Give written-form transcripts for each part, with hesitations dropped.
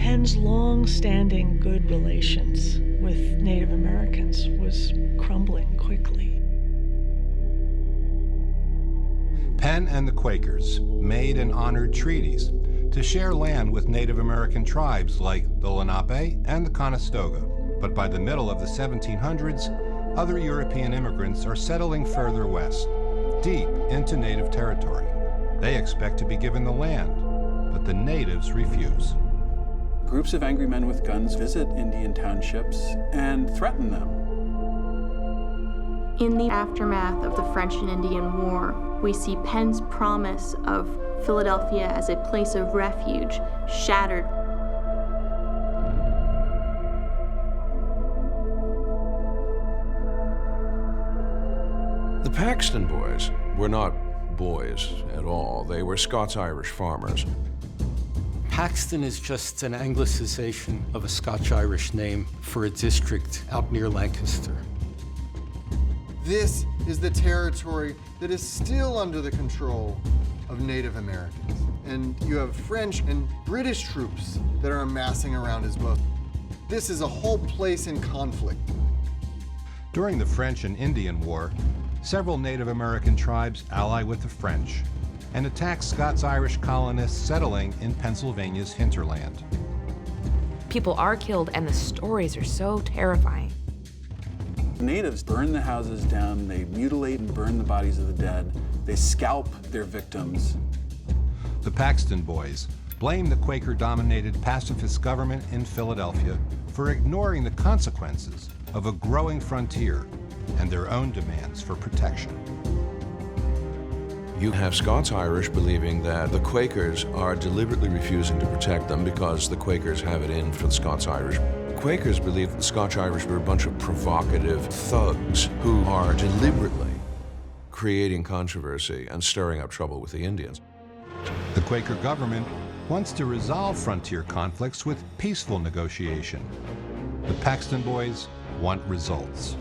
Penn's long-standing good relations with Native Americans was crumbling quickly. Penn and the Quakers made and honored treaties to share land with Native American tribes like the Lenape and the Conestoga. But by the middle of the 1700s, other European immigrants are settling further west, deep into Native territory. They expect to be given the land, but the natives refuse. Groups of angry men with guns visit Indian townships and threaten them. In the aftermath of the French and Indian War, we see Penn's promise of Philadelphia as a place of refuge shattered. The Paxton Boys were not boys at all. They were Scotch-Irish farmers. Paxton is just an anglicization of a Scotch-Irish name for a district out near Lancaster. This is the territory that is still under the control of Native Americans. And you have French and British troops that are amassing around as well. This is a whole place in conflict. During the French and Indian War, several Native American tribes ally with the French and attack Scots-Irish colonists settling in Pennsylvania's hinterland. People are killed, and the stories are so terrifying. Natives burn the houses down, they mutilate and burn the bodies of the dead, they scalp their victims. The Paxton Boys blame the Quaker-dominated pacifist government in Philadelphia for ignoring the consequences of a growing frontier and their own demands for protection. You have Scots-Irish believing that the Quakers are deliberately refusing to protect them because the Quakers have it in for the Scots-Irish. Quakers believe the Scotch-Irish were a bunch of provocative thugs who are deliberately creating controversy and stirring up trouble with the Indians. The Quaker government wants to resolve frontier conflicts with peaceful negotiation. The Paxton Boys want results.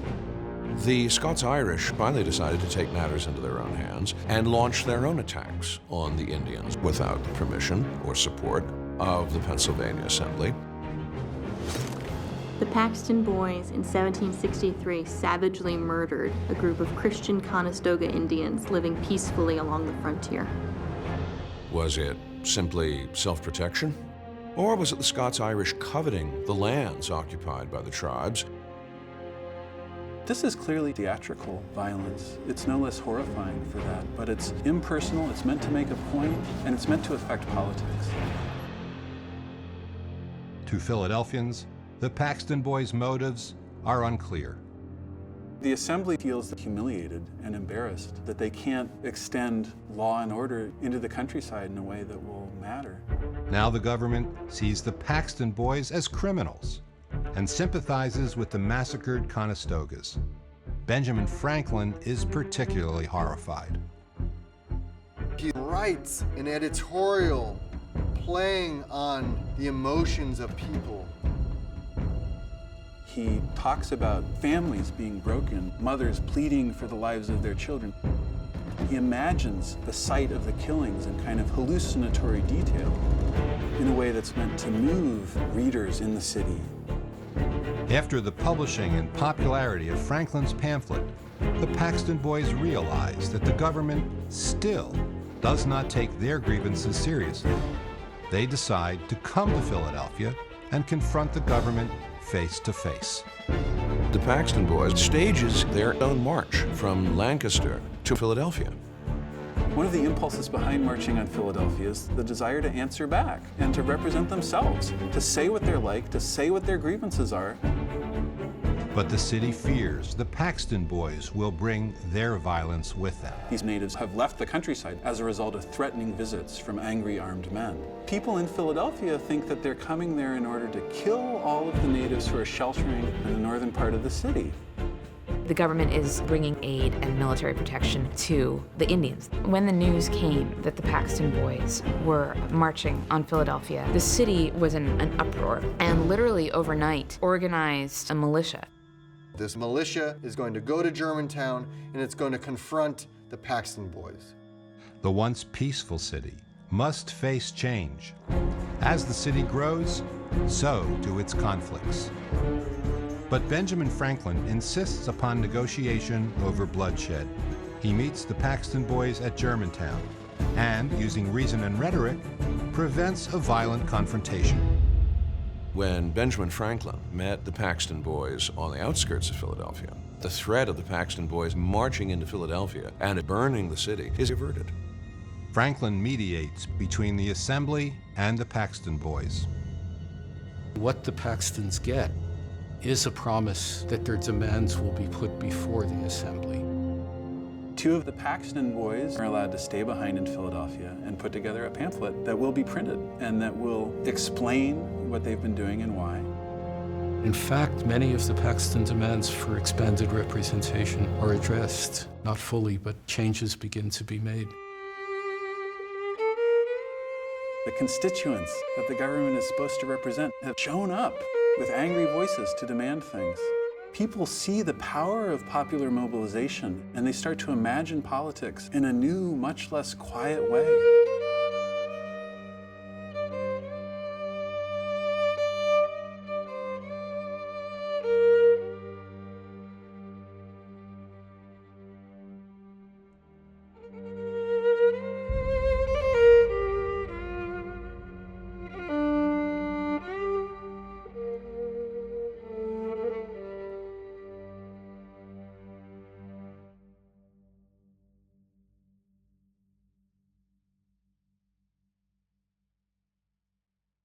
The Scots-Irish finally decided to take matters into their own hands and launch their own attacks on the Indians without the permission or support of the Pennsylvania Assembly. The Paxton Boys in 1763 savagely murdered a group of Christian Conestoga Indians living peacefully along the frontier. Was it simply self-protection? Or was it the Scots-Irish coveting the lands occupied by the tribes? This is clearly theatrical violence. It's no less horrifying for that, but it's impersonal, it's meant to make a point, and it's meant to affect politics. To Philadelphians, the Paxton Boys' motives are unclear. The Assembly feels humiliated and embarrassed that they can't extend law and order into the countryside in a way that will matter. Now the government sees the Paxton Boys as criminals and sympathizes with the massacred Conestogas. Benjamin Franklin is particularly horrified. He writes an editorial playing on the emotions of people. He talks about families being broken, mothers pleading for the lives of their children. He imagines the site of the killings in kind of hallucinatory detail in a way that's meant to move readers in the city. After the publishing and popularity of Franklin's pamphlet, the Paxton Boys realized that the government still does not take their grievances seriously. They decide to come to Philadelphia and confront the government face to face. The Paxton Boys stages their own march from Lancaster to Philadelphia. One of the impulses behind marching on Philadelphia is the desire to answer back and to represent themselves, to say what they're like, to say what their grievances are. But the city fears the Paxton Boys will bring their violence with them. These natives have left the countryside as a result of threatening visits from angry armed men. People in Philadelphia think that they're coming there in order to kill all of the natives who are sheltering in the northern part of the city. The government is bringing aid and military protection to the Indians. When the news came that the Paxton Boys were marching on Philadelphia, the city was in an uproar and literally overnight organized a militia. This militia is going to go to Germantown and it's going to confront the Paxton Boys. The once peaceful city must face change. As the city grows, so do its conflicts. But Benjamin Franklin insists upon negotiation over bloodshed. He meets the Paxton Boys at Germantown and, using reason and rhetoric, prevents a violent confrontation. When Benjamin Franklin met the Paxton Boys on the outskirts of Philadelphia, the threat of the Paxton Boys marching into Philadelphia and burning the city is averted. Franklin mediates between the Assembly and the Paxton Boys. What the Paxtons get is a promise that their demands will be put before the Assembly. 2 of the Paxton Boys are allowed to stay behind in Philadelphia and put together a pamphlet that will be printed and that will explain what they've been doing and why. In fact, many of the Paxton demands for expanded representation are addressed, not fully, but changes begin to be made. The constituents that the government is supposed to represent have shown up with angry voices to demand things. People see the power of popular mobilization and they start to imagine politics in a new, much less quiet way.